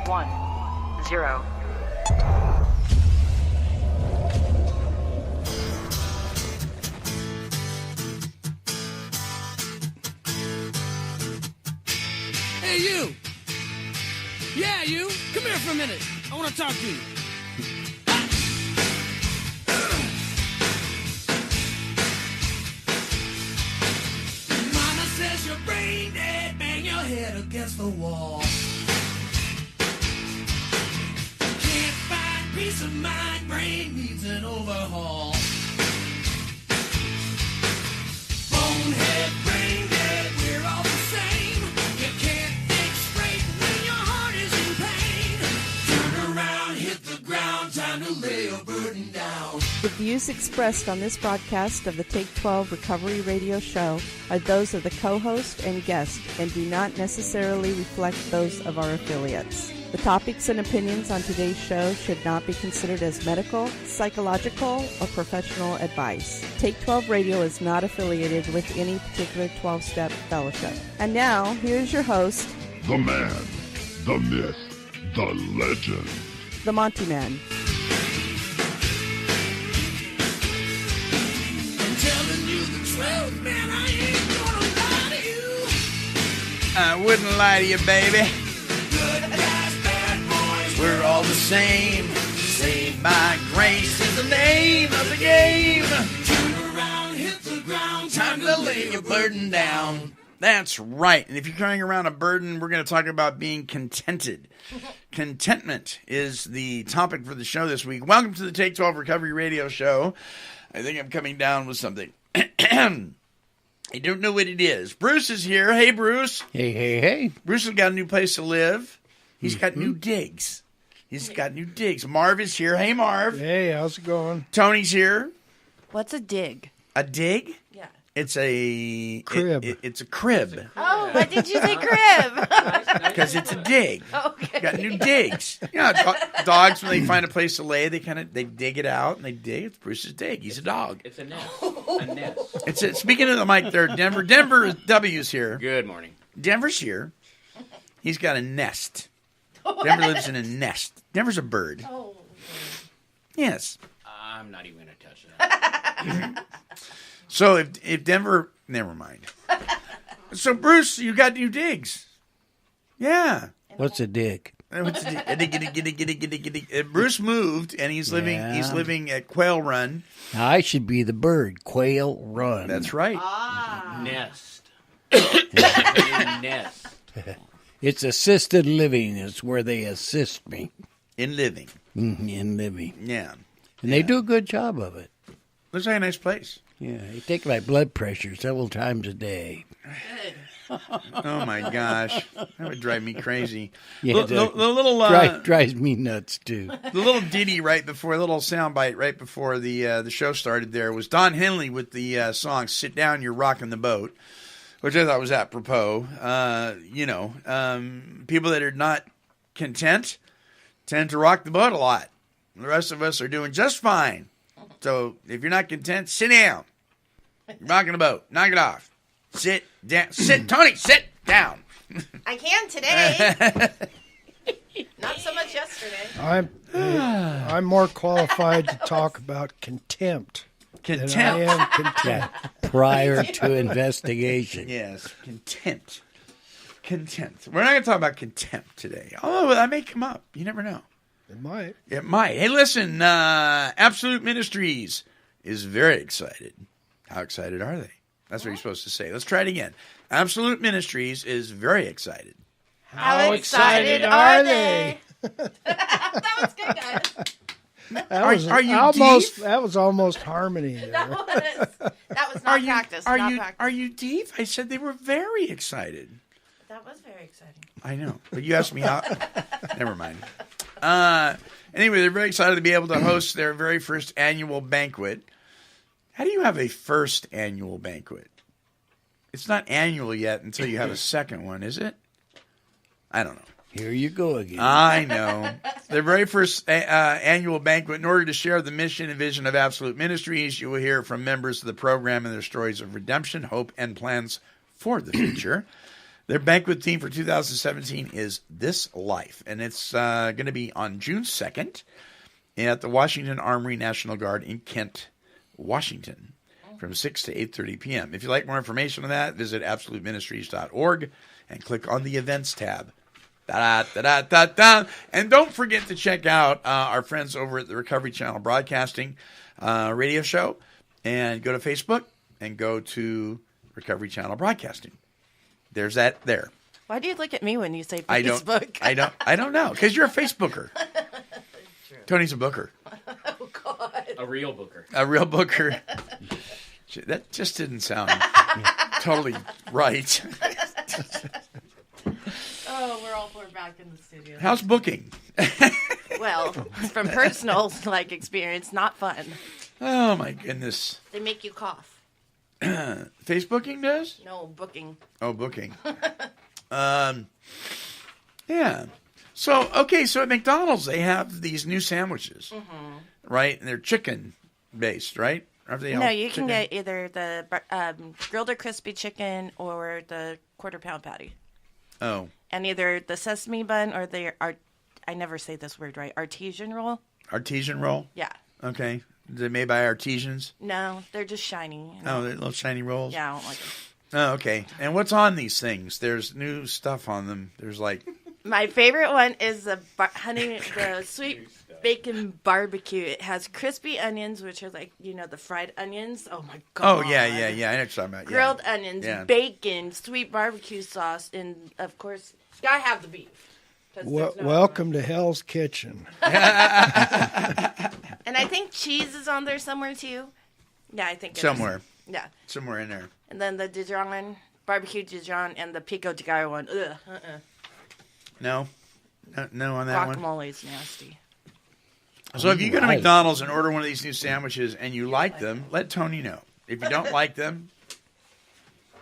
0. Hey, you! Yeah, you! Come here for a minute. I want to talk to you. Mama says you're brain dead, bang your head against the wall. Can't find peace of mind, brain needs an overhaul. Bonehead, brain dead, we're all the same. You can't think straight when your heart is in pain. Turn around, hit the ground, time to lay your burden down. The views expressed on this broadcast of the Take 12 Recovery Radio Show are those of the co-host and guest and do not necessarily reflect those of our affiliates. The topics and opinions on today's show should not be considered as medical, psychological, or professional advice. Take 12 Radio is not affiliated with any particular 12-step fellowship. And now, here's your host, The man, the myth, the legend. the Monty Man. I'm telling you the truth, man, I ain't gonna lie to you. I wouldn't lie to you, baby. Good guys, bad boys, We're all the same. Saved by grace is the name of the game. turn around, hit the ground, Time to lay your burden down. That's right. And if you're carrying around a burden, we're going to talk about being contented. Contentment is the topic for the show this week. Welcome to the Take 12 Recovery Radio Show. I think I'm coming down with something. I don't know what it is. Bruce is here. Hey, Bruce. Hey. Bruce has got a new place to live. He's got new digs. Marv is here. Hey, Marv. Hey, how's it going? Tony's here. What's a dig? A dig? Yeah. It's a Crib. It's a crib Oh, why did you say crib? because it's a dig. Okay. Got new digs. You know, dogs when they find a place to lay, they dig it out and they dig. It's Bruce's dig. He's a dog. It's a nest. A nest. Speaking of the mic there, Denver. Denver W's here. Good morning. Denver's here. He's got a nest. Denver lives in a nest. Denver's a bird. Oh. Yes. I'm not even going to touch that. So if Denver, never mind. So Bruce, you got new digs. Yeah. What's a dig? What's a dig? Bruce moved and he's living. Yeah. He's living at Quail Run. Now, I should be the bird. Quail run. That's right. Nest. A nest. It's assisted living. It's where they assist me In living. in living. Yeah. And they do a good job of it. Looks like a nice place. Yeah, they take my blood pressure several times a day. Oh my gosh, that would drive me crazy. Yeah, the little drives me nuts too. the little ditty right before, the little soundbite right before the show started there was Don Henley with the song "Sit Down, You're Rocking the Boat," which I thought was apropos. People that are not content tend to rock the boat a lot. The rest of us are doing just fine. So if you're not content, sit down. You're rocking the boat. Knock it off. Sit down. Tony, sit down. I can today. Not so much yesterday. I'm more qualified to talk about contempt than I Contempt. am content. Prior to investigation. Yes, contempt. Contempt. We're not going to talk about contempt today. Although that may come up. You never know. It might. It might. Hey, listen, Absolute Ministries is very excited. How excited are they? That's what you're supposed to say. Let's try it again. Absolute Ministries is very excited. How excited are they? That was good, guys. Are you almost? That was almost harmony there. That was not practice. Are you deep? I said they were very excited. That was very exciting. I know, but you asked me how. Never mind. Anyway, they're very excited to be able to host their very first annual banquet. How do you have a first annual banquet? It's not annual yet until you have a second one, is it? I don't know. Here you go again. I know. Their very first annual banquet. In order to share the mission and vision of Absolute Ministries, you will hear from members of the program and their stories of redemption, hope, and plans for the future. Their banquet theme for 2017 is This Life, and it's going to be on June 2nd at the Washington Armory National Guard in Kent, Washington, from 6 to 8:30 p.m. If you'd like more information on that, visit absoluteministries.org and click on the Events tab. Da-da-da-da-da-da. And don't forget to check out our friends over at the Recovery Channel Broadcasting radio show, and go to Facebook and go to Recovery Channel Broadcasting. There's that there. Why do you look at me when you say I Facebook? I don't know, because you're a Facebooker. Tony's a booker. Oh, God. A real booker. A real booker. That just didn't sound totally right. Oh, we're all four back in the studio. How's booking? Well, from personal experience, not fun. Oh my goodness. They make you cough. Facebooking does? No, booking. Oh, booking. Yeah. So, okay, so at McDonald's they have these new sandwiches, right? And they're chicken based, right? Are they all No, you chicken? can get either the grilled or crispy chicken or the quarter-pound patty. Oh, And either the sesame bun or I never say this word right, artesian roll. artesian roll? Yeah. Okay. They're made by artisans? No, they're just shiny. Oh, they're little shiny rolls? Yeah, I don't like them. Oh, okay. And what's on these things? There's new stuff on them. There's like... My favorite one is the sweet bacon barbecue. It has crispy onions, which are the fried onions. Oh, my God. Oh, yeah. I know what you're talking about. Yeah. Grilled onions, Yeah. bacon, sweet barbecue sauce, and, of course, gotta have the beef. 'Cause there's no Welcome to Hell's Kitchen. And I think cheese is on there somewhere, too. Yeah, I think it is. Somewhere. Yeah. Somewhere in there. And then the Dijon, barbecue Dijon, and the pico de gallo one. Ugh, No on that one? Guacamole's nasty. So if you go to Right. McDonald's and order one of these new sandwiches and you like them, let Tony know. If you don't like them,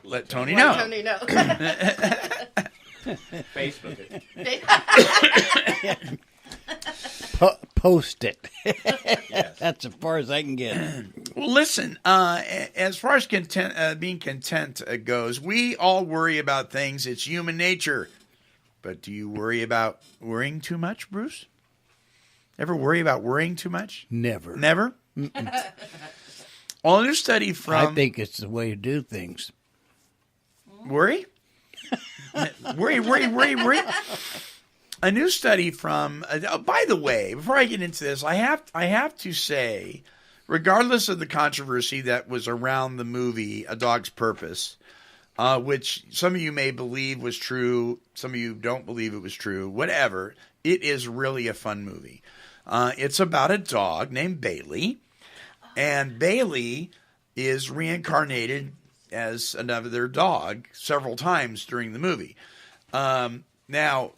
let Tony know. Tony, no. Facebook it. Post it. Yes. That's as far as I can get. Well, listen, as far as being content goes, we all worry about things. It's human nature. But do you worry about worrying too much, Bruce? Ever worry about worrying too much? Never. Never? Well, a new study from... I think it's the way to do things. Worry? worry. A new study from... by the way, before I get into this, I have to say, regardless of the controversy that was around the movie A Dog's Purpose, which some of you may believe was true, some of you don't believe it was true, whatever, it is really a fun movie. It's about a dog named Bailey, and Bailey is reincarnated as another dog several times during the movie. Now,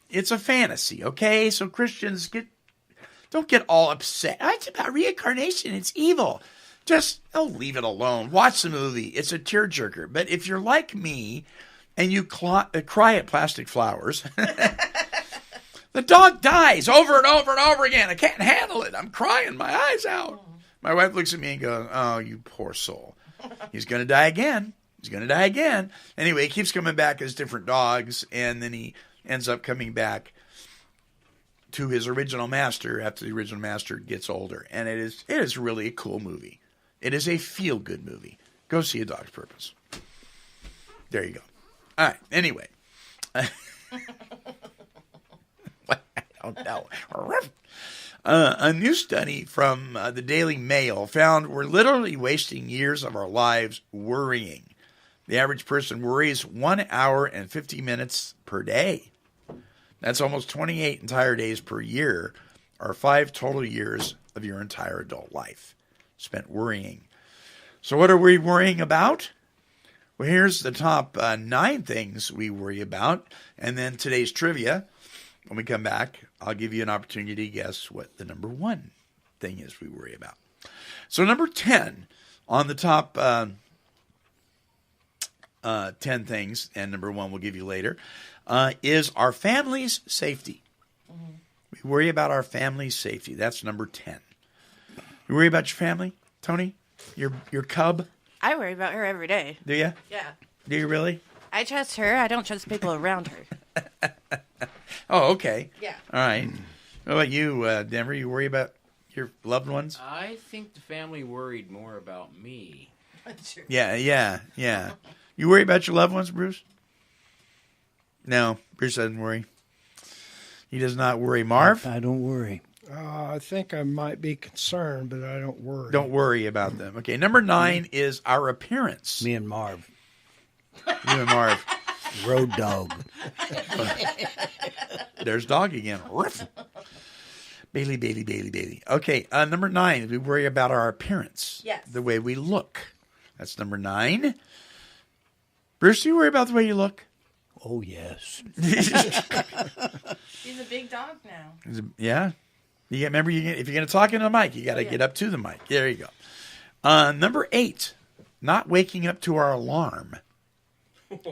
it's a fantasy, okay? So Christians, don't get all upset. It's about reincarnation. It's evil. Just leave it alone. Watch the movie. It's a tearjerker. But if you're like me and you cry at plastic flowers, the dog dies over and over and over again. I can't handle it. I'm crying my eyes out. My wife looks at me and goes, "Oh, you poor soul. He's going to die again. He's going to die again." Anyway, he keeps coming back as different dogs, and then he ends up coming back to his original master after the original master gets older. And it is really a cool movie. It is a feel-good movie. Go see A Dog's Purpose. There you go. All right. Anyway. I don't know. A new study from the Daily Mail found we're literally wasting years of our lives worrying. The average person worries 1 hour and 50 minutes per day. That's almost 28 entire days per year, or 5 total years of your entire adult life spent worrying. So what are we worrying about? Well, here's the top 9 things we worry about, and then today's trivia. When we come back, I'll give you an opportunity to guess what the number 1 thing is we worry about. So number 10 on the top 10 things, and number 1 we'll give you later, is our family's safety. Mm-hmm. We worry about our family's safety. That's number 10. You worry about your family, Tony? Your cub? I worry about her every day. Do you? Yeah. Do you really? I trust her. I don't trust people around her. Oh, okay. Yeah. All right. What about you, Denver? You worry about your loved ones? I think the family worried more about me. Yeah. You worry about your loved ones, Bruce? No, Bruce doesn't worry. He does not worry. Marv? I don't worry. I think I might be concerned, but I don't worry. Don't worry about them. Okay, number 9 is our appearance. Me and Marv. You and Marv. Road dog. There's dog again. Ruff. Bailey. Okay, number 9 is we worry about our appearance. Yes. The way we look. That's number 9. Bruce, do you worry about the way you look? Oh, yes. She's a big dog now. Yeah. Remember, if you're going to talk into the mic, you got to get up to the mic. There you go. Number 8, not waking up to our alarm.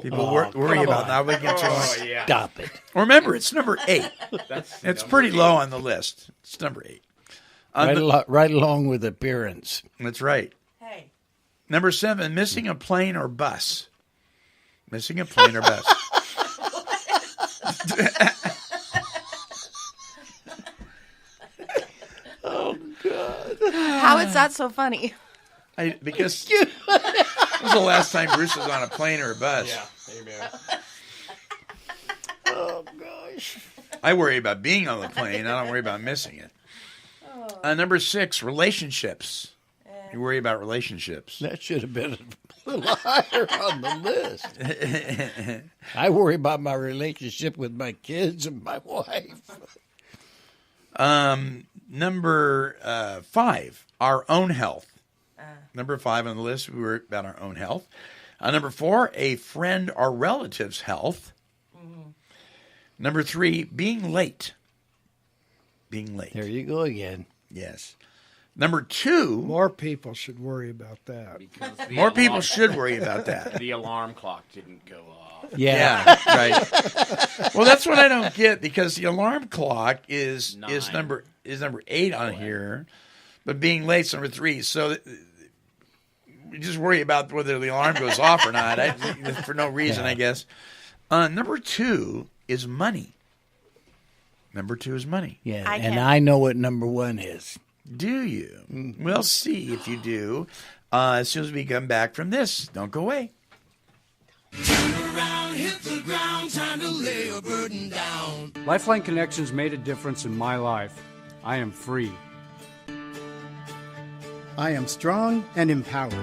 People worry about not waking up to our alarm. Yeah. Stop it. Remember, it's number 8. That's It's number pretty 8. low on the list. It's number 8. Right along with appearance. That's right. Hey. Number 7, missing a plane or bus. Missing a plane or bus. How is that so funny? Because when was the last time Bruce was on a plane or a bus? Yeah. Amen. Oh, gosh. I worry about being on the plane. I don't worry about missing it. Number 6, relationships. You worry about relationships. That should have been a little higher on the list. I worry about my relationship with my kids and my wife. Number 5, our own health. Number 5 on the list, we worry about our own health. Number 4, a friend or relative's health. Number 3, being late. Being late. There you go again. Yes. Number 2, More people should worry about that. Because the more people alarm- should worry about that. The alarm clock didn't go off. Yeah. Yeah, right. Well, that's what I don't get because the alarm clock is 9. number 8 on here, but being late's number 3. So we just worry about whether the alarm goes off or not for no reason, I guess. Number 2 is money. Number 2 is money. Yeah, I and can't- I know what number 1 is. Do you? We'll see if you do. As soon as we come back from this, don't go away. Turn around, hit the ground, time to lay a burden down. Lifeline Connections made a difference in my life. I am free. I am strong and empowered.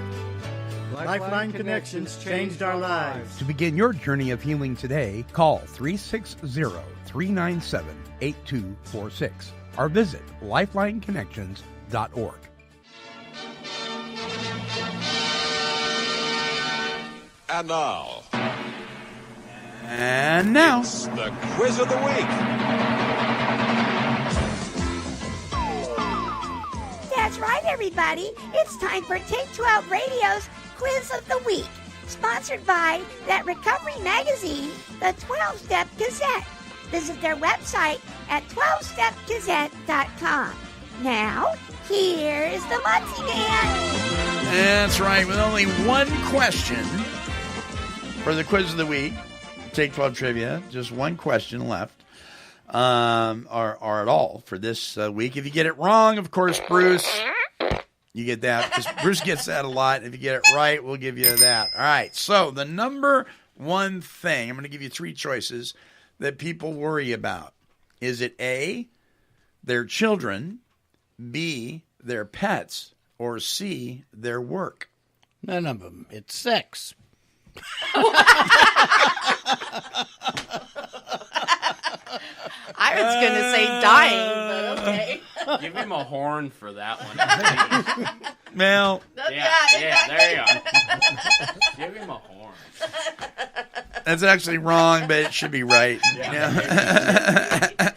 Lifeline Connections changed our lives. To begin your journey of healing today, call 360-397-8246 or visit lifelineconnections.org. And now, it's the quiz of the week. That's right, everybody. It's time for Take 12 Radio's Quiz of the Week, sponsored by that recovery magazine, the 12-Step Gazette. Visit their website at 12stepgazette.com. Now, here's the Muncie Man. That's right. With only one question for the quiz of the week, Take 12 Trivia, just one question left, or at all for this week. If you get it wrong, of course, Bruce, you get that. 'Cause Bruce gets that a lot. If you get it right, we'll give you that. All right. So the number one thing, I'm going to give you 3 choices that people worry about. Is it A, their children, B, their pets, or C, their work? None of them. It's sex. I was going to say dying, but okay. Give him a horn for that one. Well, yeah, there you go. Give him a horn. that's actually wrong, but it should be right. Yeah.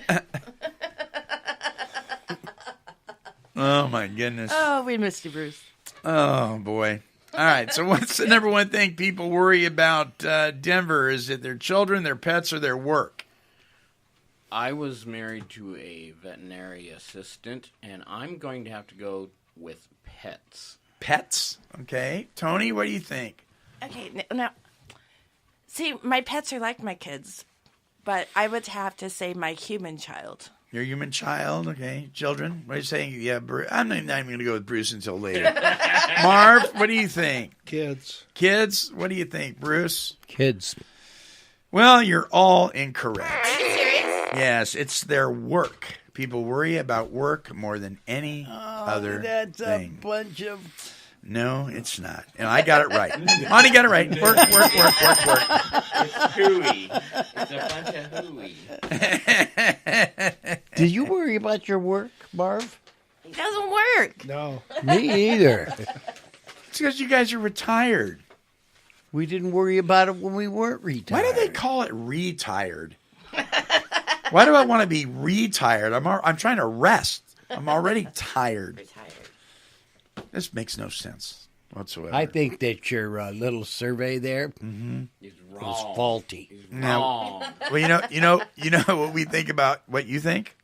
Oh, my goodness. Oh, we missed you, Bruce. Oh, boy. All right. So what's the number one thing people worry about Denver? Is it their children, their pets, or their work? I was married to a veterinary assistant, and I'm going to have to go with pets. Pets? Okay. Tony, what do you think? Okay, now, See, my pets are like my kids, but I would have to say my human child. Your human child, okay. Children, what are you saying? Yeah, Bruce. I'm not even going to go with Bruce until later. Marv, what do you think? Kids. Kids, what do you think, Bruce? Kids. Well, you're all incorrect. Are you serious? Yes, it's their work. People worry about work more than any other thing. A bunch of... No, it's not. And I got it right. Monty got it right. Work. It's hooey. It's a bunch of hooey. Do you worry about your work, Marv? It doesn't work. No. Me either. It's because you guys are retired. We didn't worry about it when we weren't retired. Why do they call it retired? Why do I want to be retired? I'm trying to rest. I'm already tired. This makes no sense whatsoever. I think that your little survey there He's was wrong. faulty. He's Now- wrong. Well, you know what we think about what you think?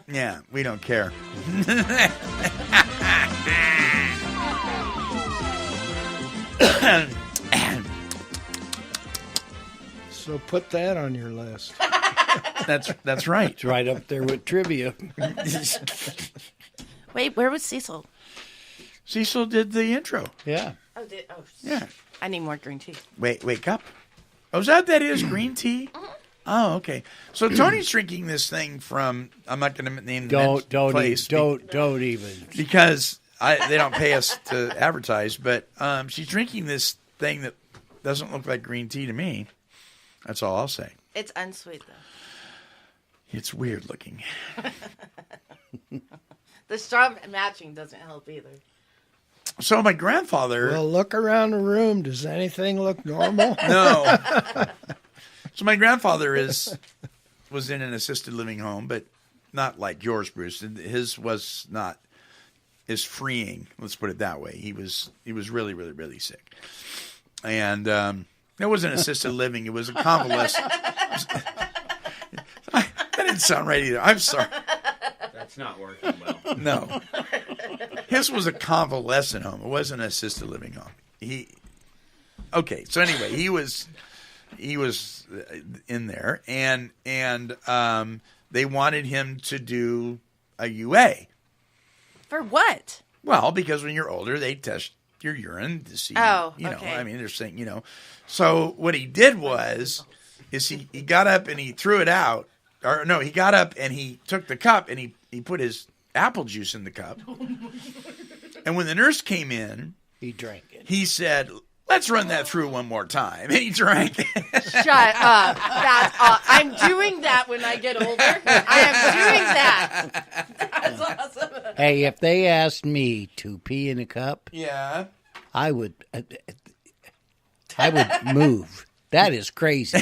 Yeah, we don't care. So put that on your list. That's right. It's right up there with trivia. Wait, where was Cecil? Cecil did the intro. Yeah. Oh, Yeah. I need more green tea. Wake up. Oh, is that is green tea? Oh, okay. So Tony's drinking this thing from, I'm not going to name the place. Don't even. Because they don't pay us to advertise, but she's drinking this thing that doesn't look like green tea to me. That's all I'll say. It's unsweet, though. It's weird looking. The straw matching doesn't help either. So my grandfather... Well, look around the room. Does anything look normal? No. So my grandfather was in an assisted living home, but not like yours, Bruce. His was not as freeing. Let's put it that way. He was really, really, really sick. And it wasn't assisted living. It was a convalescent. That didn't sound right either. I'm sorry. That's not working well. No. His was a convalescent home. It wasn't an assisted living home. Okay, so anyway, he was in there, and they wanted him to do a UA. For what? Well, because when you're older, they test your urine to see. Oh, okay. I mean, they're saying, So what he did is he got up and he threw it out. Or no, he got up and he took the cup and he put his apple juice in the cup. And when the nurse came in, he drank it. He said, "Let's run that through one more time." And he drank it. Shut up. I'm doing that when I get older. I am doing that. That's awesome. Hey, if they asked me to pee in a cup, yeah, I would move. That is crazy.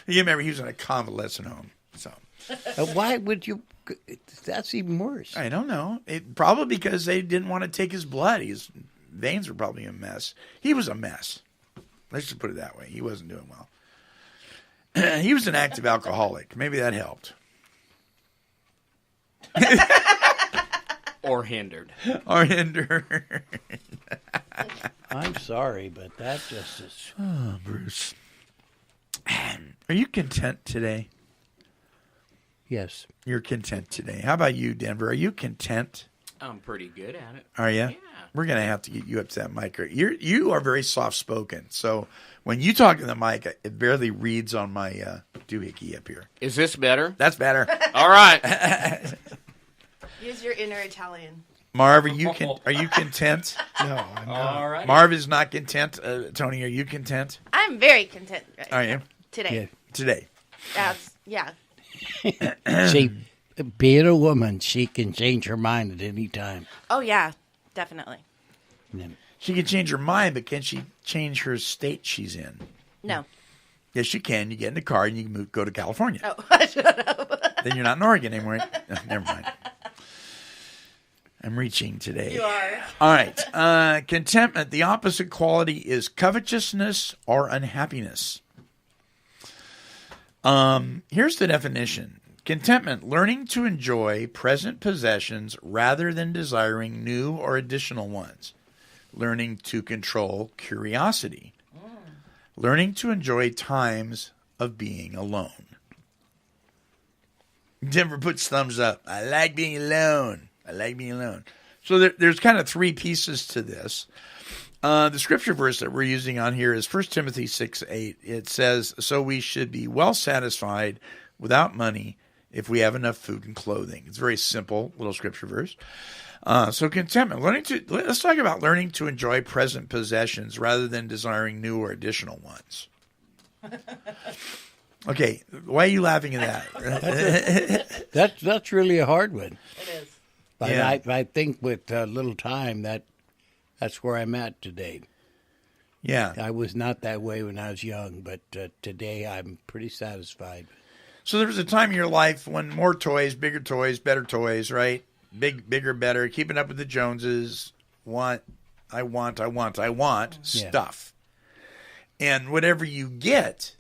You remember he was in a convalescent home, so why would you? That's even worse. I don't know. Probably because they didn't want to take his blood. His veins were probably a mess. He was a mess. Let's just put it that way. He wasn't doing well. He was an active alcoholic. Maybe that helped. Or hindered. Or hindered. I'm sorry, but that just is... Oh, Bruce. Are you content today? Yes. You're content today. How about you, Denver? Are you content? I'm pretty good at it. Are you? Yeah. We're going to have to get you up to that mic. You are very soft-spoken. So when you talk to the mic, it barely reads on my doohickey up here. Is this better? That's better. All right. Use your inner Italian. Marv, are you content? No, I'm not. All right. Marv is not content. Tony, are you content? I'm very content right Are you? today. Yeah. Today. Yeah. See, being a woman, she can change her mind at any time. Oh, yeah. Definitely. She can change her mind, but can she change her state she's in? No. Yes, she can. You get in the car and you can go to California. Oh, shut up. Then you're not in Oregon anymore. Never mind. I'm reaching today. You are. All right. Contentment. The opposite quality is covetousness or unhappiness. Here's the definition. Contentment, learning to enjoy present possessions rather than desiring new or additional ones. Learning to control curiosity. learning to enjoy times of being alone. Denver puts thumbs up. I like being alone. I like being alone. So there's kind of three pieces to this. The scripture verse that we're using on here is 1 Timothy 6:8. It says, so we should be well satisfied without money if we have enough food and clothing. It's a very simple little scripture verse. So contentment. Let's talk about learning to enjoy present possessions rather than desiring new or additional ones. Okay, why are you laughing at that? That's really a hard one. It is. But Yeah. I think with a little time, that's where I'm at today. Yeah. I was not that way when I was young, but today I'm pretty satisfied. So there was a time in your life when more toys, bigger toys, better toys, right? Bigger, better, keeping up with the Joneses, I want stuff. And whatever you get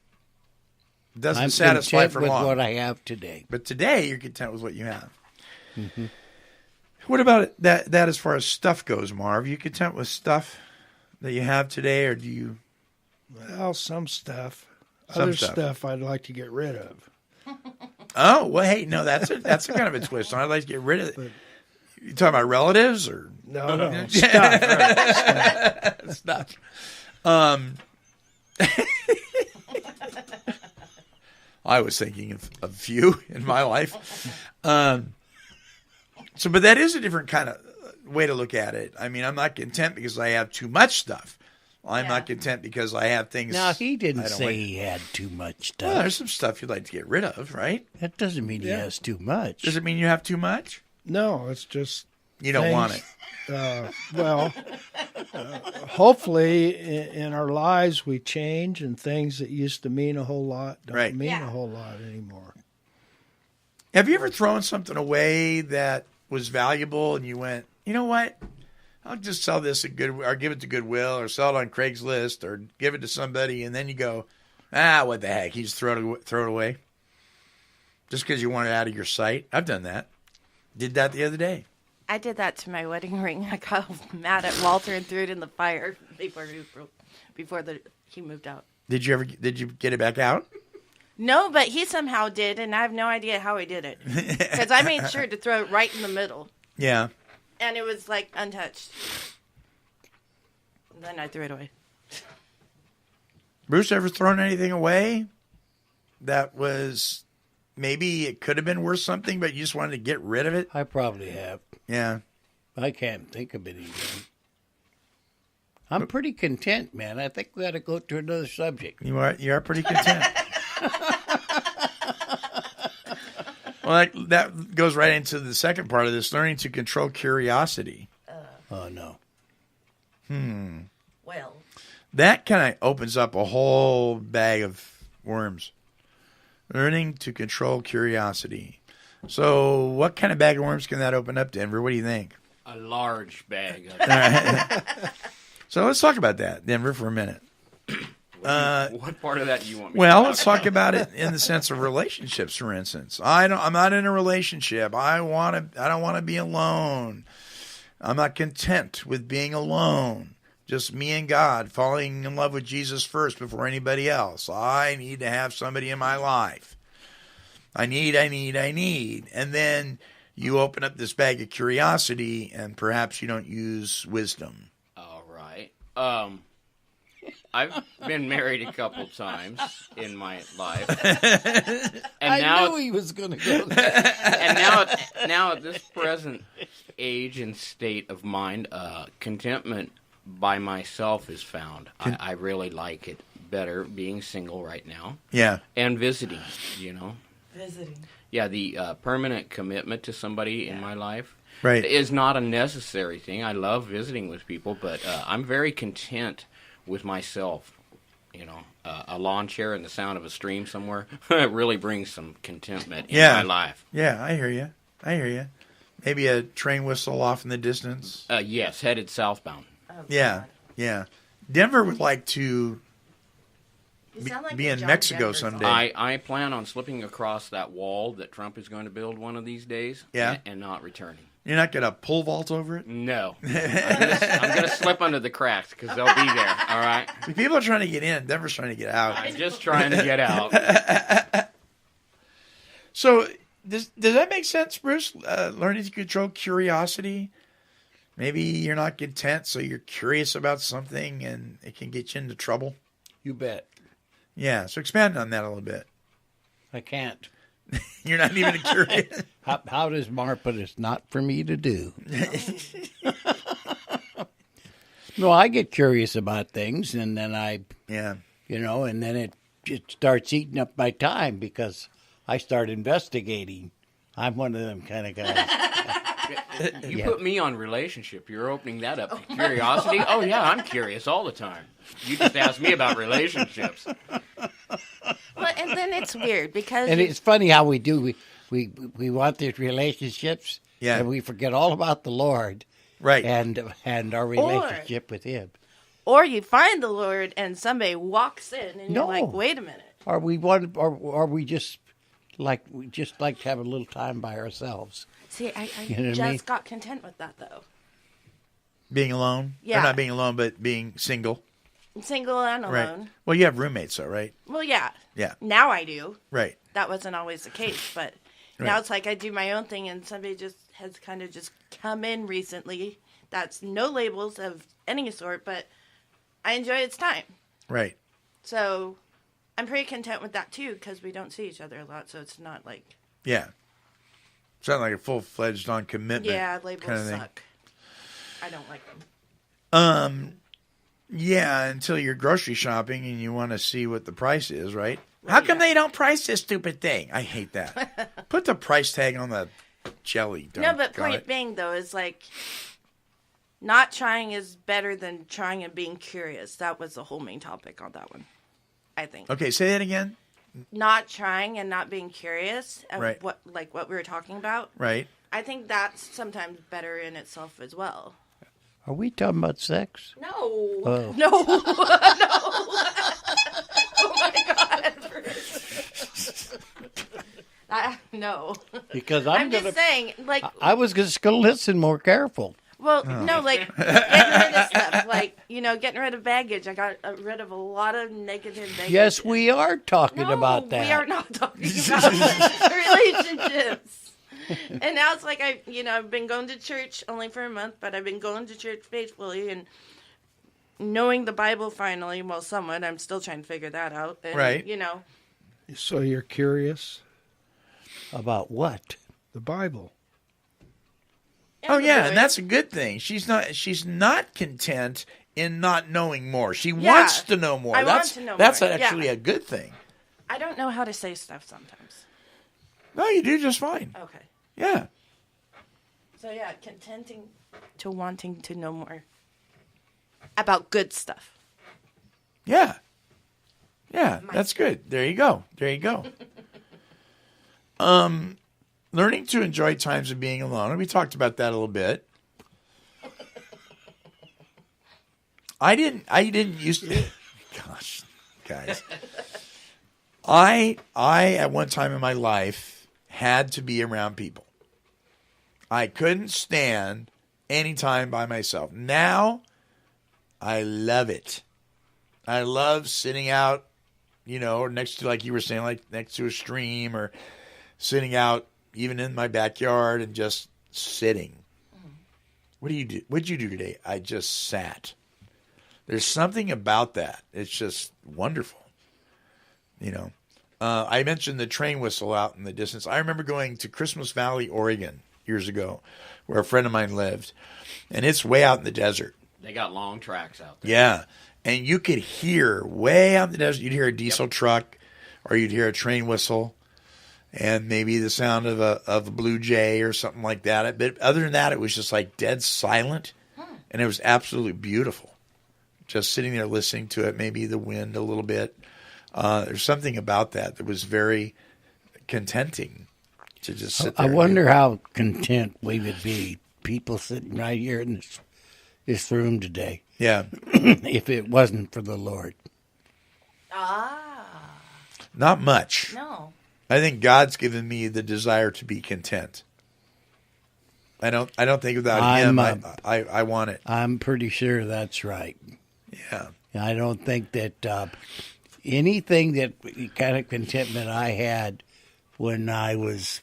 doesn't I'm satisfy content for with long. what I have today. But today you're content with what you have. Mm-hmm. What about that as far as stuff goes, Marv? Are you content with stuff that you have today, or do you? Well, some stuff. Some Other stuff. stuff I'd like to get rid of. Oh, well, hey, no, that's a kind of a twist. I'd like to get rid of it. You talking about relatives or No, stuff. Right, stuff. I was thinking of a few in my life. But that is a different kind of way to look at it. I mean, I'm not content because I have too much stuff. I'm not content because I have things. Now, he didn't I don't say like. he had too much stuff. Well, there's some stuff you'd like to get rid of, right? That doesn't mean he has too much. Does it mean you have too much? No, it's just You don't want it. Hopefully in our lives we change, and things that used to mean a whole lot don't mean a whole lot anymore. Have you ever thrown something away that was valuable and you went, you know what? I'll just sell this at or give it to Goodwill, or sell it on Craigslist, or give it to somebody, and then you go, what the heck? You just throw it away just because you want it out of your sight. I've done that. Did that the other day. I did that to my wedding ring. I got mad at Walter and threw it in the fire before he moved out. Did you get it back out? No, but he somehow did, and I have no idea how he did it. Because I made sure to throw it right in the middle. Yeah. And it was like untouched. And then I threw it away. Bruce, ever thrown anything away that was maybe it could have been worth something, but you just wanted to get rid of it? I probably have. Yeah. I can't think of anything. I'm pretty content, man. I think we ought to go to another subject. You are pretty content. Well, that goes right into the second part of this, learning to control curiosity. Oh, no. Well. That kind of opens up a whole bag of worms. Learning to control curiosity. So what kind of bag of worms can that open up, Denver? What do you think? A large bag. All right. So let's talk about that, Denver, for a minute. What part of that do you want me Well, to let's talk about it in the sense of relationships, for instance. I'm not in a relationship. I don't want to be alone. I'm not content with being alone. Just me and God, falling in love with Jesus first before anybody else. I need to have somebody in my life. I need. And then you open up this bag of curiosity, and perhaps you don't use wisdom. All right. I've been married a couple times in my life. And I knew he was going to go there. And now at this present age and state of mind, contentment by myself is found. I really like it better being single right now. Yeah. And visiting, Visiting. Yeah, the permanent commitment to somebody in my life Right. is not a necessary thing. I love visiting with people, but I'm very content with myself. A lawn chair and the sound of a stream somewhere really brings some contentment in my life. Yeah, I hear you. Maybe a train whistle off in the distance. Yes, headed southbound. Yeah. Denver would like to You sound like be a in John Mexico Denver song. someday. I plan on slipping across that wall that Trump is going to build one of these days. Yeah. And not returning. You're not going to pole vault over it? No. I'm going to slip under the cracks because they'll be there. All right. People are trying to get in. Denver's trying to get out. I'm just trying to get out. So, does that make sense, Bruce? Learning to control curiosity. Maybe you're not content, so you're curious about something, and it can get you into trouble. You bet. Yeah. So expand on that a little bit. I can't. You're not even curious. How does Mark put it? It's not for me to do. No, I get curious about things, and then and then it starts eating up my time because I start investigating. I'm one of them kind of guys. You put me on relationship. You're opening that up to curiosity. Oh, yeah, I'm curious all the time. You just ask me about relationships. Well, and then it's weird because... And it's funny how we do. We want these relationships, and we forget all about the Lord. Right. And our relationship with Him. Or you find the Lord and somebody walks in and you're like, wait a minute. Or we just like to have a little time by ourselves. See, I what I mean? got content with that though. Being alone? Yeah. Or not being alone, but being single. Single and alone. Right. Well, you have roommates though, right? Well, yeah. Yeah. Now I do. Right. That wasn't always the case, but now it's like I do my own thing and somebody just has kind of just come in recently. That's no labels of any sort, but I enjoy its time. Right. So I'm pretty content with that too because we don't see each other a lot, so it's not like... Yeah. It's not like a full-fledged on commitment. Yeah, labels kind of thing. suck. I don't like them. Yeah, until you're grocery shopping and you want to see what the price is, right? How come they don't price this stupid thing? I hate that. Put the price tag on the jelly. No, but point being, though, is like not trying is better than trying and being curious. That was the whole main topic on that one, I think. Okay, say that again. Not trying and not being curious of Right. what we were talking about. Right. I think that's sometimes better in itself as well. Are we talking about sex? No. Oh. No. No. Oh, my God. No. Because I'm just saying, like... I was just going to listen more careful. Well, no, like, getting rid of stuff. Like, getting rid of baggage. I got rid of a lot of negative baggage. Yes, we are talking about that. We are not talking about relationships. And now it's like I've been going to church only for a month, but I've been going to church faithfully and knowing the Bible finally. Well, somewhat. I'm still trying to figure that out. And, right. So you're curious? About what? The Bible. Oh yeah, and that's a good thing. She's not content in not knowing more. She wants to know more. I want to know more. That's actually a good thing. I don't know how to say stuff sometimes. No, you do just fine. Okay. Yeah. So yeah, contenting to wanting to know more about good stuff. Yeah. Yeah, that's good. There you go. There you go. Learning to enjoy times of being alone. We talked about that a little bit. I didn't used to. Gosh, guys. I at one time in my life had to be around people. I couldn't stand any time by myself. Now, I love it. I love sitting out, or next to, like you were saying, like next to a stream or sitting out even in my backyard and just sitting. What do you do? What'd you do today? I just sat. There's something about that. It's just wonderful. I mentioned the train whistle out in the distance. I remember going to Christmas Valley, Oregon years ago, where a friend of mine lived, and it's way out in the desert. They got long tracks out there. Yeah, and you could hear way out in the desert, you'd hear a diesel truck or you'd hear a train whistle and maybe the sound of a blue jay or something like that. But other than that, it was just like dead silent, and it was absolutely beautiful. Just sitting there listening to it, maybe the wind a little bit. There's something about that was very contenting to just sit there. I wonder how content we would be, people sitting right here in this room today. Yeah. If it wasn't for the Lord. Not much. No. I think God's given me the desire to be content. I don't think without Him, I want it. I'm pretty sure that's right. Yeah. I don't think that anything that kind of contentment I had when I was,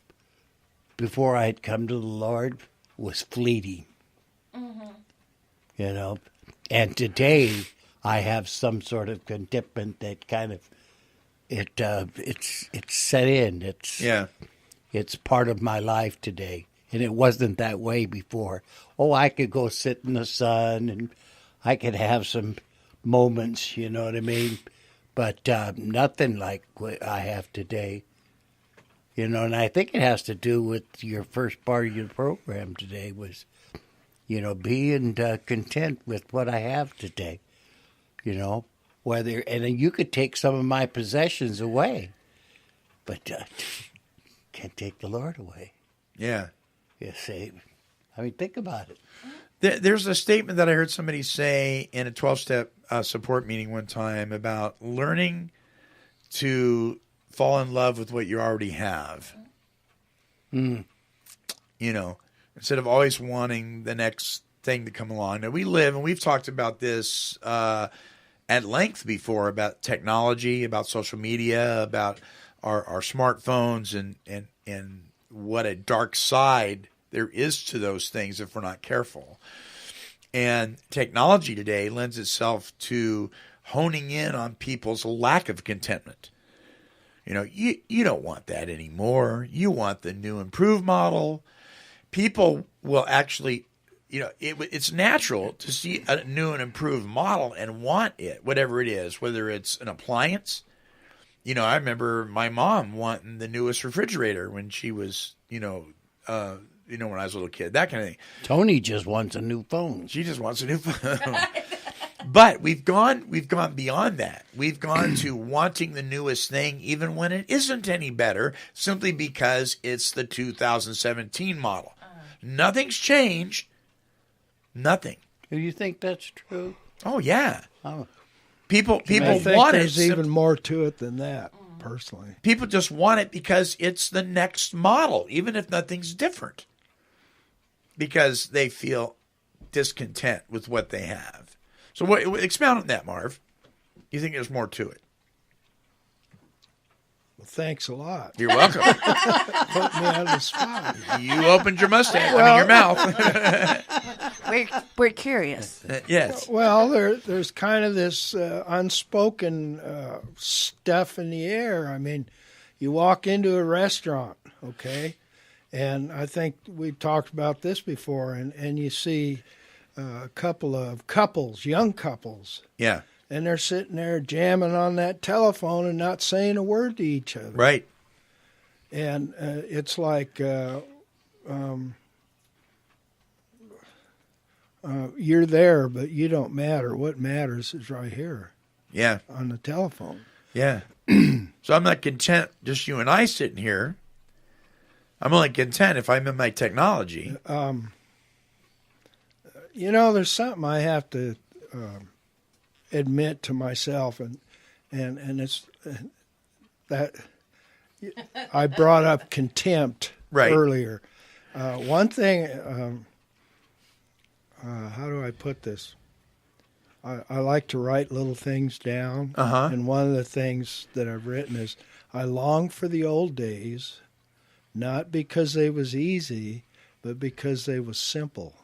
before I had come to the Lord, was fleeting. Mm-hmm. You know, and today I have some sort of contentment that kind of it's set in. It's part of my life today, and it wasn't that way before. Oh, I could go sit in the sun and I could have some moments, you know what I mean? But nothing like what I have today. You know, and I think it has to do with your first part of your program today was, you know, being content with what I have today. You know, and you could take some of my possessions away, but can't take the Lord away. Yeah. You see, I mean, think about it. There's a statement that I heard somebody say in a 12-step support meeting one time about learning to fall in love with what you already have. Mm. You know, instead of always wanting the next thing to come along. Now, we live, and we've talked about this at length before, about technology, about social media, about our smartphones, and what a dark side there is to those things if we're not careful. And technology today lends itself to honing in on people's lack of contentment. You know, you don't want that anymore. You want the new improved model. People will actually, you know, it's natural to see a new and improved model and want it, whatever it is, whether it's an appliance. You know, I remember my mom wanting the newest refrigerator when she was, when I was a little kid, that kind of thing. Tony just wants a new phone. She just wants a new phone. But we've gone beyond that. We've gone to wanting the newest thing, even when it isn't any better, simply because it's the 2017 model. Nothing's changed. Nothing. Do you think that's true? Oh yeah. Oh. People I think want it. There's even more to it than that, personally. People just want it because it's the next model, even if nothing's different. Because they feel discontent with what they have. So expound on that, Marv. You think there's more to it? Well, thanks a lot. You're welcome. Put me on the spot. You opened your mustache. Your mouth. We're curious. Yes. Well, there's kind of this unspoken stuff in the air. I mean, you walk into a restaurant, okay, and I think we've talked about this before, and you see a couple of young couples. Yeah. And they're sitting there jamming on that telephone and not saying a word to each other. Right. And it's like you're there, but you don't matter. What matters is right here. Yeah. On the telephone. Yeah. So I'm not content just you and I sitting here. I'm only content if I'm in my technology. There's something I have to admit to myself, and it's that I brought up contempt earlier. One thing, how do I put this? I like to write little things down, and one of the things that I've written is, I long for the old days, not because they was easy, but because they was simple.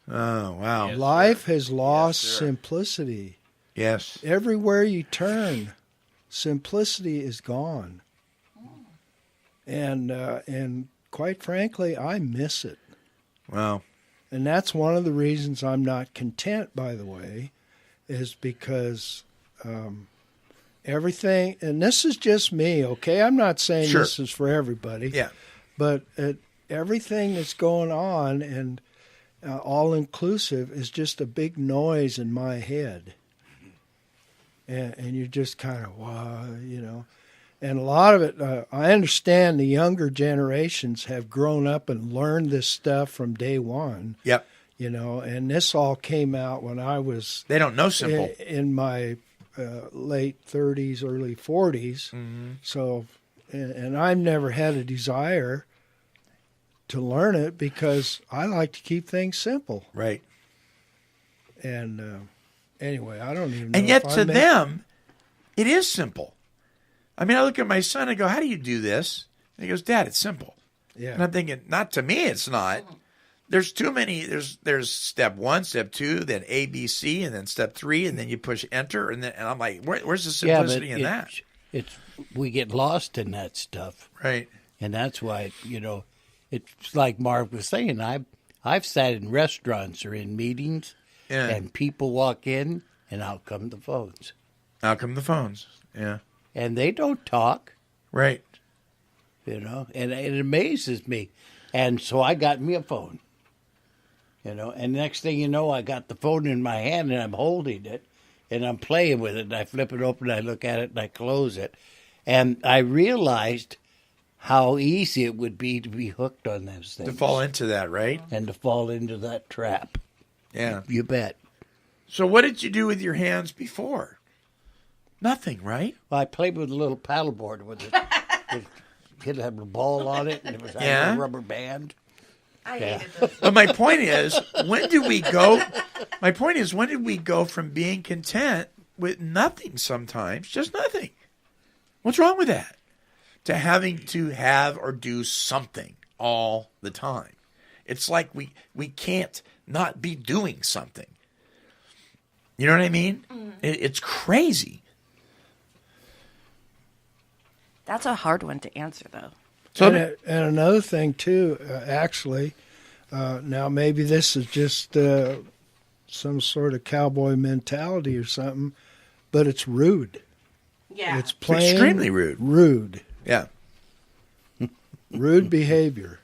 Oh, wow. Yes, life has lost simplicity. Yes. Everywhere you turn, simplicity is gone. And quite frankly, I miss it. Wow. And that's one of the reasons I'm not content, by the way, is because everything, and this is just me, okay? I'm not saying this is for everybody. Yeah. But everything that's going on and all-inclusive is just a big noise in my head. And you're just kind of, wow, And a lot of it, I understand the younger generations have grown up and learned this stuff from day one. Yep. And this all came out when I was... They don't know simple. In my late 30s, early 40s. Mm-hmm. So, and I've never had a desire to learn it because I like to keep things simple. Right. And anyway, I don't even know. And yet to them, it is simple. I mean, I look at my son and go, how do you do this? And he goes, Dad, it's simple. Yeah. And I'm thinking, not to me, it's not. There's too many. There's step 1, step 2, then A, B, C, and then step 3, and then you push enter, and I'm like, where's the simplicity in that? We get lost in that stuff, right? And that's why it's like Marv was saying. I've sat in restaurants or in meetings, and people walk in, and out come the phones. Out come the phones. Yeah. And they don't talk. Right. And it amazes me. And so I got me a phone. And next thing you know, I got the phone in my hand and I'm holding it and I'm playing with it. And I flip it open, I look at it, and I close it. And I realized how easy it would be to be hooked on those things. To fall into that, right? And to fall into that trap. Yeah. You bet. So what did you do with your hands before? Nothing, right? Well, I played with a little paddleboard with it. It had a ball on it, and it was a rubber band. I hated those. But my point is, when did we go? My point is, when did we go from being content with nothing sometimes, just nothing? What's wrong with that? To having to have or do something all the time. It's like we can't not be doing something. You know what I mean? It's crazy. That's a hard one to answer, though. So and another thing, too, actually, now maybe this is just some sort of cowboy mentality or something, but it's rude. Yeah. It's plain extremely rude. Rude. Yeah. Rude behavior.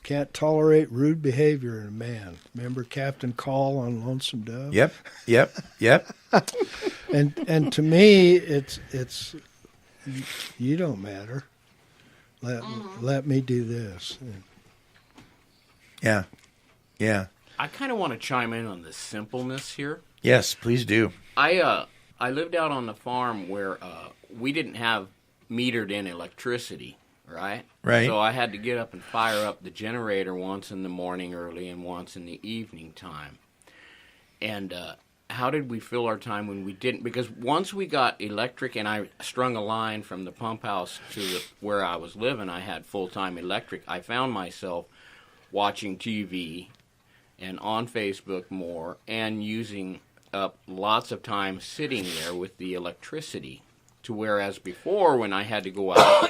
Can't tolerate rude behavior in a man. Remember Captain Call on Lonesome Dove? Yep. And to me, it's you don't matter. Let me do this. Yeah. I kind of want to chime in on the simpleness here. Yes, please do. I lived out on the farm where we didn't have metered in electricity, right? Right. So I had to get up and fire up the generator once in the morning early and once in the evening time. And how did we fill our time when we didn't? Because once we got electric and I strung a line from the pump house to where I was living, I had full-time electric. I found myself watching TV and on Facebook more and using up lots of time sitting there with the electricity. To whereas before, when I had to go out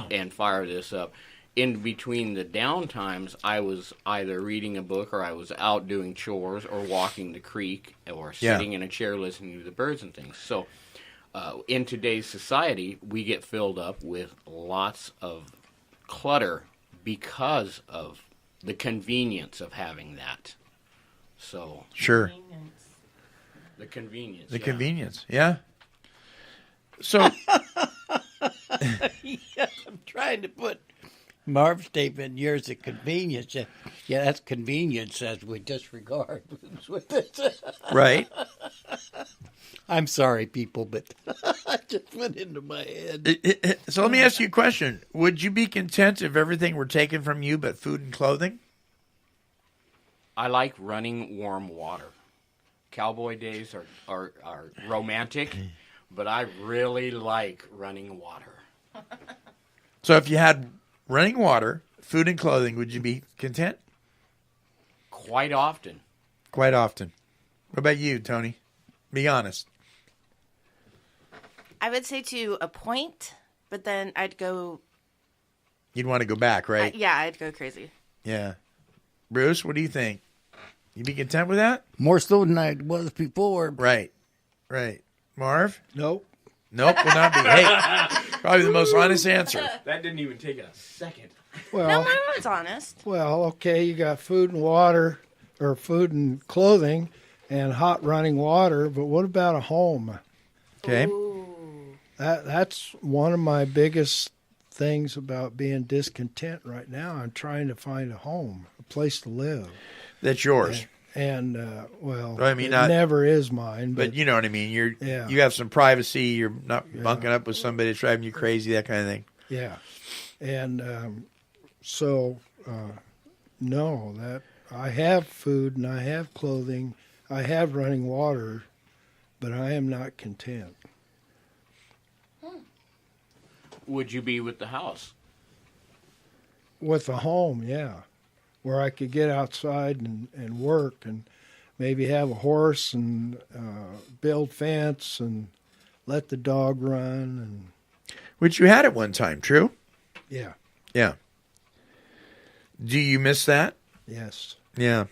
and fire this up, in between the downtimes, I was either reading a book or I was out doing chores or walking the creek or sitting in a chair listening to the birds and things. So in today's society, we get filled up with lots of clutter because of the convenience of having that. So sure. The convenience. The convenience, yeah. So I'm trying to put Marv's statement, yours a convenience. Yeah, that's convenience as we disregard with this. Right. I'm sorry, people, but it just went into my head. So let me ask you a question. Would you be content if everything were taken from you but food and clothing? I like running warm water. Cowboy days are romantic, but I really like running water. So if you had running water, food and clothing, would you be content? Quite often. Quite often. What about you, Tony? Be honest. I would say to a point, but then I'd go... You'd want to go back, right? Yeah, I'd go crazy. Yeah. Bruce, what do you think? You be content with that? More so than I was before. Right. Marv? Nope. Would not be. Hey, probably the most honest answer. That didn't even take a second. Well, no, mine was honest. Well, okay, you got food and water, or food and clothing, and hot running water, but what about a home? Okay. Ooh. That's one of my biggest things about being discontent right now. I'm trying to find a home, a place to live. That's yours. And well, I mean, it never is mine. But you know what I mean. Yeah. You have some privacy. You're not bunking up with somebody that's driving you crazy. That kind of thing. Yeah, and so no, that I have food and I have clothing, I have running water, but I am not content. Would you be with the house? With a home, yeah, where I could get outside and work and maybe have a horse and build fence and let the dog run. And which you had at one time, true? Yeah. Yeah. Do you miss that? Yes. Yeah.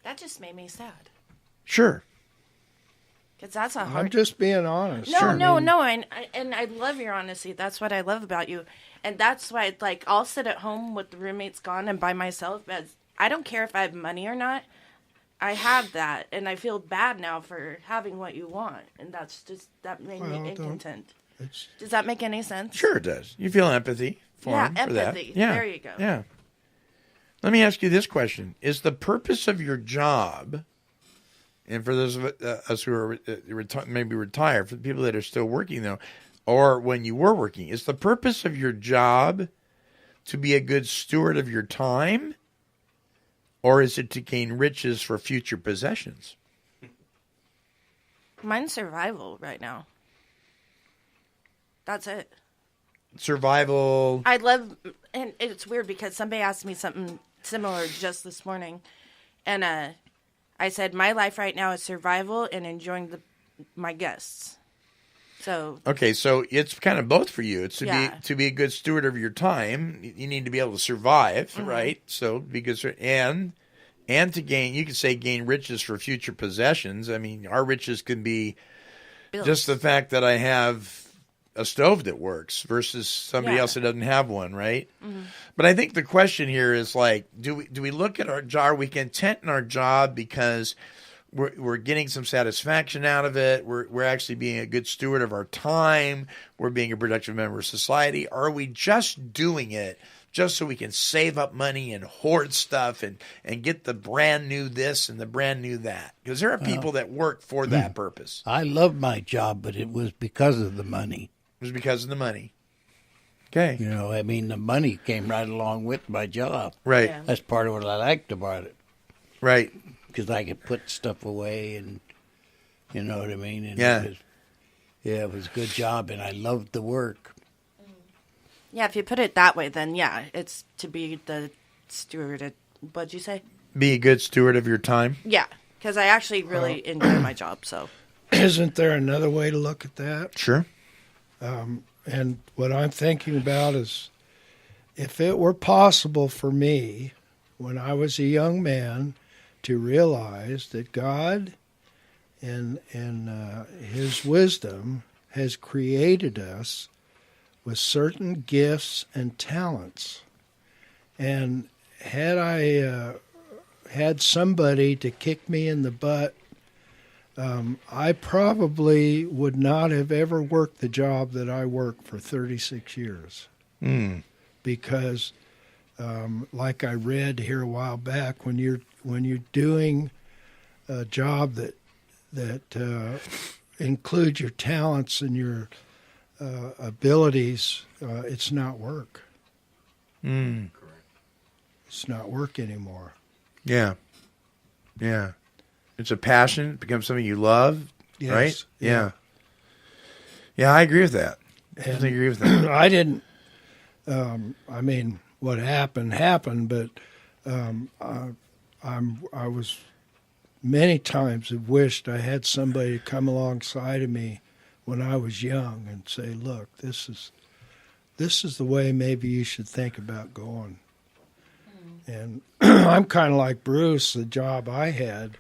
That just made me sad. Sure. Because that's a hard... I'm just being honest. No, Sure. no, no. And I love your honesty. That's what I love about you. And that's why, like, I'll sit at home with the roommates gone and by myself. But I don't care if I have money or not. I have that. And I feel bad now for having what you want. And that's just, that made me incontent. Does that make any sense? Sure it does. You feel empathy for him for that. Empathy. Yeah, there you go. Yeah. Let me ask you this question. Is the purpose of your job, and for those of us who are maybe retired, for the people that are still working though, or when you were working, is the purpose of your job to be a good steward of your time, or is it to gain riches for future possessions? Mine's survival right now. That's it. Survival. I love, and it's weird because somebody asked me something similar just this morning, and I said my life right now is survival and enjoying my guests. So okay, so it's kind of both for you. It's to be a good steward of your time. You need to be able to survive, right? So be good, and to gain. You could say gain riches for future possessions. I mean, our riches can be just the fact that I have a stove that works versus somebody else that doesn't have one, right? Mm-hmm. But I think the question here is like, do we look at our job? Are we content in our job because we're getting some satisfaction out of it? We're actually being a good steward of our time. We're being a productive member of society. Or are we just doing it just so we can save up money and hoard stuff and get the brand new this and the brand new that? Because there are people that work for that purpose. I love my job, but it was because of the money. It was because of the money. Okay. You know, I mean, the money came right along with my job. Right. Yeah. That's part of what I liked about it. Right. Because I could put stuff away and, you know what I mean? And it was a good job, and I loved the work. Yeah, if you put it that way, then yeah, it's to be the steward. What'd you say? Be a good steward of your time? Yeah, because I actually really enjoy my job, so. Isn't there another way to look at that? Sure. And what I'm thinking about is if it were possible for me when I was a young man to realize that God in His wisdom has created us with certain gifts and talents. And had I had somebody to kick me in the butt, I probably would not have ever worked the job that I worked for 36 years. Because, like I read here a while back, when you're doing a job that includes your talents and your abilities, it's not work. Correct. It's not work anymore. Yeah. Yeah. It's a passion. It becomes something you love, right? Yeah. Yeah, I agree with that. I agree with that. I didn't, I mean, what happened, but I was many times have wished I had somebody to come alongside of me when I was young and say, look, this is the way maybe you should think about going. And I'm kind of like Bruce. The job I had,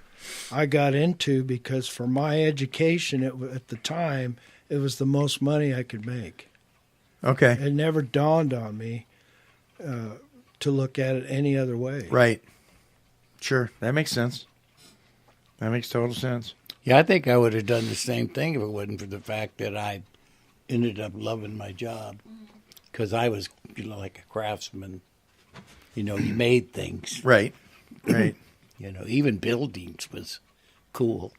I got into because for my education at the time, it was the most money I could make. Okay. It never dawned on me to look at it any other way. Right. Sure. That makes sense. That makes total sense. Yeah, I think I would have done the same thing if it wasn't for the fact that I ended up loving my job. Because I was, like a craftsman. You know, you made things. Right. You know, even buildings was cool.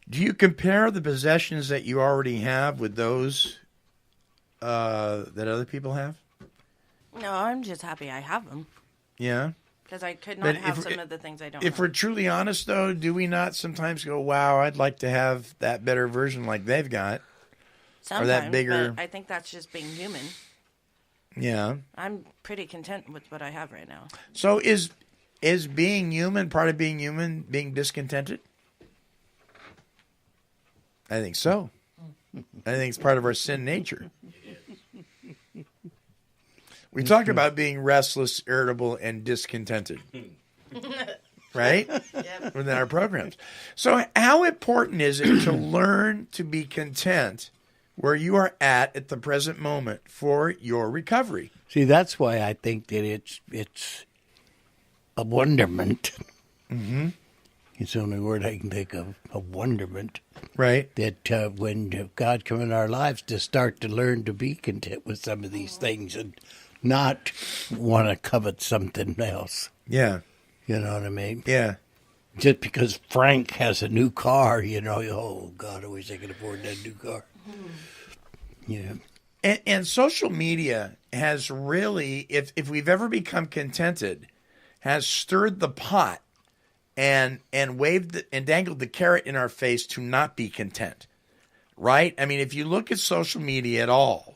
Do you compare the possessions that you already have with those that other people have? No, I'm just happy I have them. Yeah. Because I could not have some of the things I don't have. If we're truly honest, though, do we not sometimes go, wow, I'd like to have that better version like they've got? Sometimes, or that bigger... but I think that's just being human. Yeah. I'm pretty content with what I have right now. So is being human, part of being human, being discontented? I think so. I think it's part of our sin nature. We talk about being restless, irritable, and discontented. Right? Yep. Within our programs. So how important is it to learn to be content where you are at the present moment for your recovery? See, that's why I think that it's a wonderment. Mm-hmm. It's the only word I can think of, a wonderment. Right. That when God come in our lives, to start to learn to be content with some of these things and not want to covet something else. Yeah. You know what I mean? Yeah. Just because Frank has a new car, you know, oh, God, I wish I could afford that new car. Yeah. And social media has really, if we've ever become contented, has stirred the pot and waved and dangled the carrot in our face to not be content. Right? I mean, if you look at social media at all,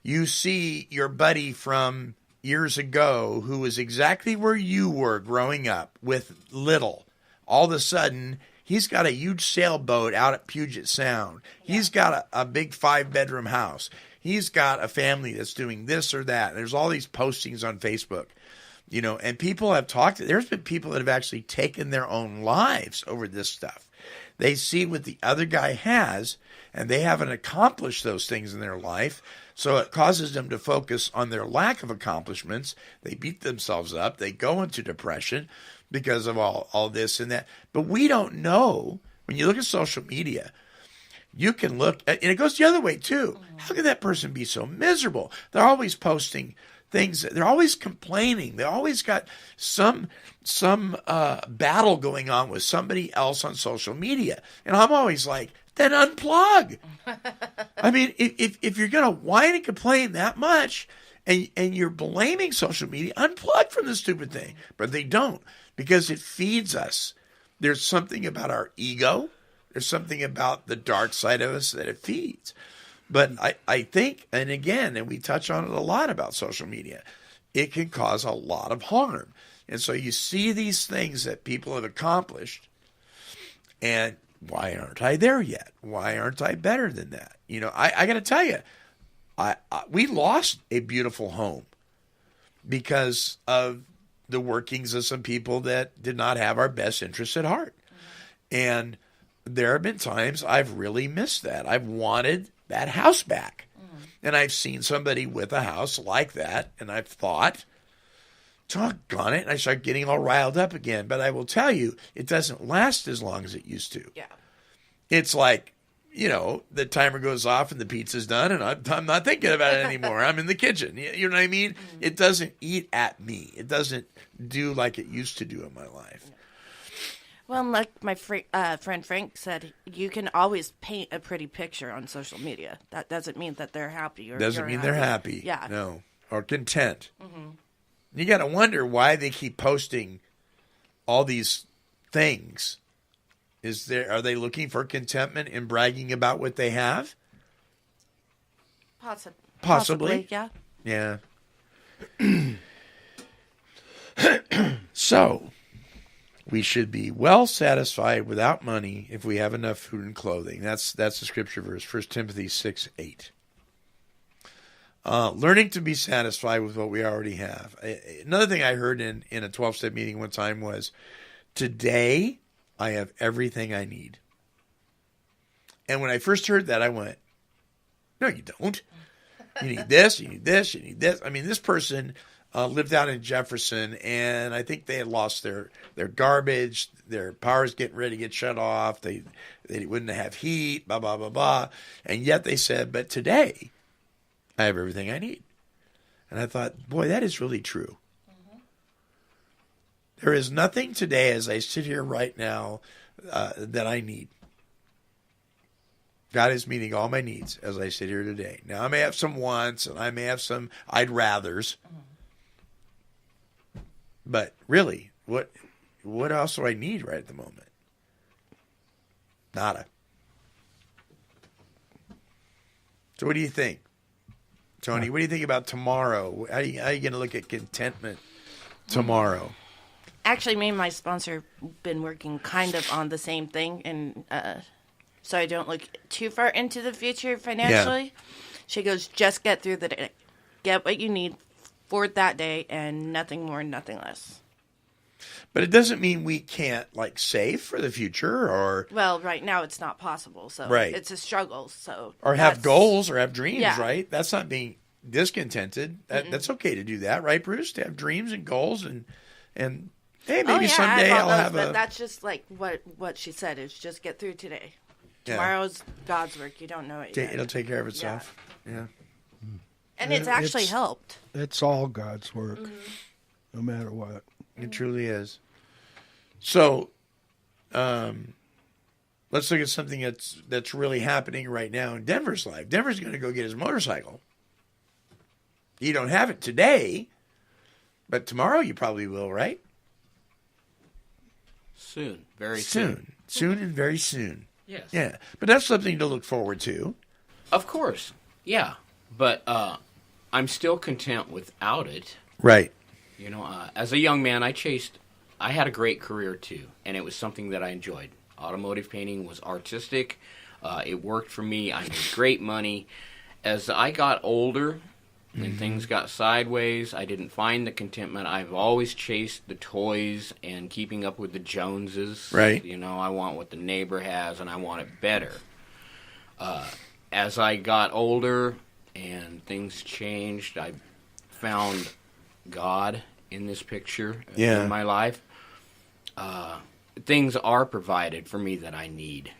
you see your buddy from years ago who was exactly where you were growing up with little. All of a sudden, he's got a huge sailboat out at Puget Sound. He's got a big 5-bedroom house. He's got a family that's doing this or that. There's all these postings on Facebook, you know, and people have talked. There's been people that have actually taken their own lives over this stuff. They see what the other guy has, and they haven't accomplished those things in their life. So it causes them to focus on their lack of accomplishments. They beat themselves up. They go into depression because of all this and that. But we don't know. When you look at social media, you can look, and it goes the other way too. How can that person be so miserable? They're always posting things. They're always complaining. They always got some battle going on with somebody else on social media. And I'm always like, then unplug. I mean, if you're going to whine and complain that much and you're blaming social media, unplug from the stupid thing. But they don't, because it feeds us. There's something about our ego. There's something about the dark side of us that it feeds. But I think, and again, and we touch on it a lot about social media, it can cause a lot of harm. And so you see these things that people have accomplished, and why aren't I there yet? Why aren't I better than that? You know, I got to tell you, we lost a beautiful home because of the workings of some people that did not have our best interests at heart. And there have been times I've really missed that. I've wanted that house back. And I've seen somebody with a house like that, and I've thought, doggone it, and I start getting all riled up again. But I will tell you, it doesn't last as long as it used to. Yeah. It's like, you know, the timer goes off and the pizza's done, and I'm not thinking about it anymore. I'm in the kitchen. You know what I mean? Mm-hmm. It doesn't eat at me. It doesn't do like it used to do in my life. Well, like my friend Frank said, you can always paint a pretty picture on social media. That doesn't mean that they're happy. Or doesn't mean they're happy. Yeah. No. Or content. Mm-hmm. You got to wonder why they keep posting all these things. Are they looking for contentment in bragging about what they have? Possibly. Yeah. Yeah. So, we should be well satisfied without money if we have enough food and clothing. That's the scripture verse, 1 Timothy 6:8. Learning to be satisfied with what we already have. Another thing I heard in a 12-step meeting one time was, today I have everything I need. And when I first heard that, I went, no, you don't. You need this, you need this, you need this. I mean, this person lived out in Jefferson, and I think they had lost their garbage. Their power's getting ready to get shut off. They wouldn't have heat, blah, blah, blah, blah. And yet they said, but today I have everything I need. And I thought, boy, that is really true. There is nothing today as I sit here right now that I need. God is meeting all my needs as I sit here today. Now, I may have some wants and I may have some I'd rathers. But really, what else do I need right at the moment? Nada. So what do you think? Tony, what do you think about tomorrow? How are you going to look at contentment tomorrow? Actually, me and my sponsor been working kind of on the same thing, and so I don't look too far into the future financially. Yeah. She goes, just get through the day. Get what you need for that day, and nothing more, nothing less. But it doesn't mean we can't, like, save for the future or... Well, right now it's not possible, so right. It's a struggle, so... Or have goals or have dreams, yeah. Right? That's not being discontented. That's okay to do that, right, Bruce? To have dreams and goals and hey, maybe someday I'll have but that's just like what she said, is just get through today. Tomorrow's God's work. You don't know it yet. It'll take care of itself. Yeah. And it's actually helped. It's all God's work, no matter what. It truly is. So, let's look at something that's really happening right now in Denver's life. Denver's going to go get his motorcycle. You don't have it today, but tomorrow you probably will, right? Soon. Very soon. Soon and very soon. Yes. Yeah. But that's something to look forward to. Of course. Yeah. But I'm still content without it. Right. You know, as a young man, I had a great career too, and it was something that I enjoyed. Automotive painting was artistic. It worked for me. I made great money. As I got older and things got sideways, I didn't find the contentment. I've always chased the toys and keeping up with the Joneses. Right. You know, I want what the neighbor has, and I want it better. As I got older and things changed, I found God in this picture in my life. Things are provided for me that I need.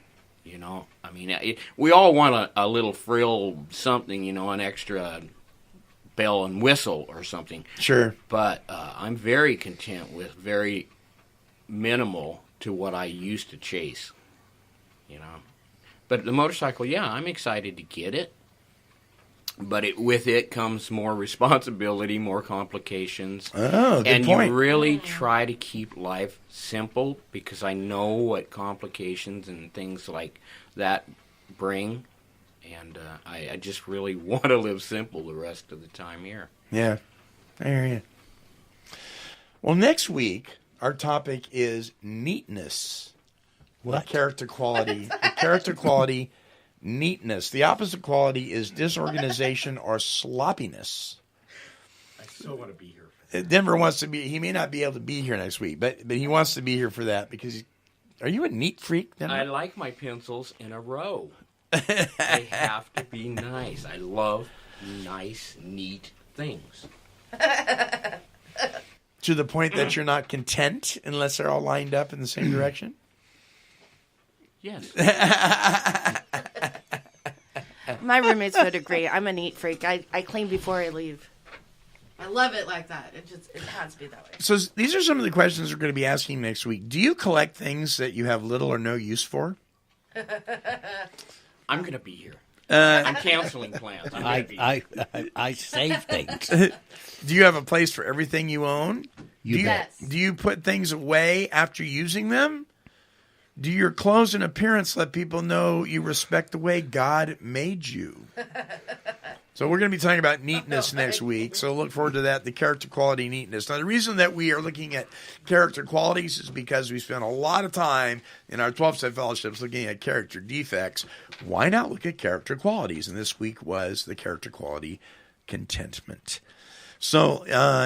You know, I mean, we all want a little frill something, you know, an extra bell and whistle or something. Sure. But I'm very content with very minimal to what I used to chase, you know. But the motorcycle, yeah, I'm excited to get it. But with it comes more responsibility, more complications. Oh, good point. And you really try to keep life simple, because I know what complications and things like that bring. And I just really want to live simple the rest of the time here. Yeah, I hear you. Well, next week, our topic is neatness. What? Character quality. Character quality, neatness. The opposite quality is disorganization or sloppiness. I still want to be here. Denver wants to be, he may not be able to be here next week, but he wants to be here for that because are you a neat freak, Denver? I like my pencils in a row. They have to be nice. I love nice, neat things. To the point that you're not content unless they're all lined up in the same direction? Yes. My roommates would agree. I'm a neat freak. I clean before I leave. I love it like that. It has to be that way. So these are some of the questions we're going to be asking next week. Do you collect things that you have little or no use for? I'm going to be here. I'm canceling plans. I save things. Do you have a place for everything you own? Yes. Do you put things away after using them? Do your clothes and appearance let people know you respect the way God made you? So we're going to be talking about neatness next week, so look forward to that, the character quality neatness. Now, the reason that we are looking at character qualities is because we spent a lot of time in our 12-step fellowships looking at character defects. Why not look at character qualities? And this week was the character quality contentment. So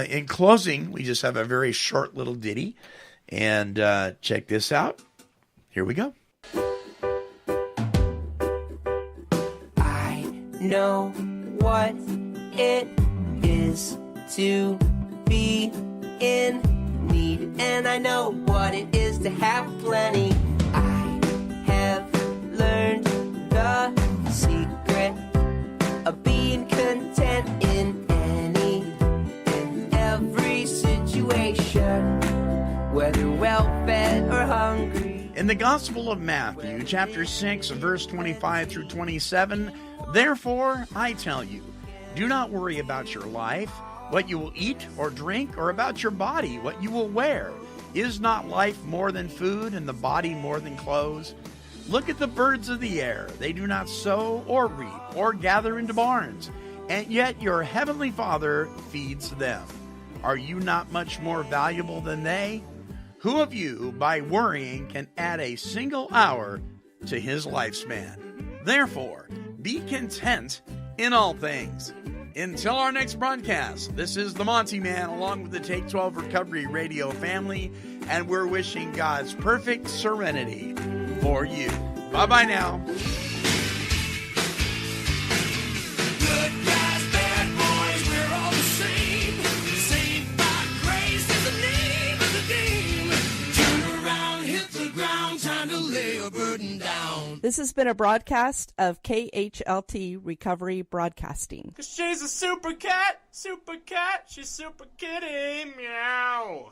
in closing, we just have a very short little ditty, and check this out. Here we go. I know what it is to be in need, and I know what it is to have plenty. I have learned the secret of being content in any the Gospel of Matthew, chapter 6, verse 25 through 27, therefore I tell you, do not worry about your life, what you will eat or drink, or about your body, what you will wear. Is not life more than food, and the body more than clothes? Look at the birds of the air. They do not sow or reap or gather into barns, and yet your heavenly Father feeds them. Are you not much more valuable than they? Who of you, by worrying, can add a single hour to his lifespan? Therefore, be content in all things. Until our next broadcast, this is the Monty Man along with the Take 12 Recovery Radio family, and we're wishing God's perfect serenity for you. Bye-bye now. Good guys, bad boys, we're all the same. Saved by grace is the name of the game. Turn around, hit the ground, time to lay a burden down. This has been a broadcast of KHLT Recovery Broadcasting. She's a super cat, she's super kitty, meow.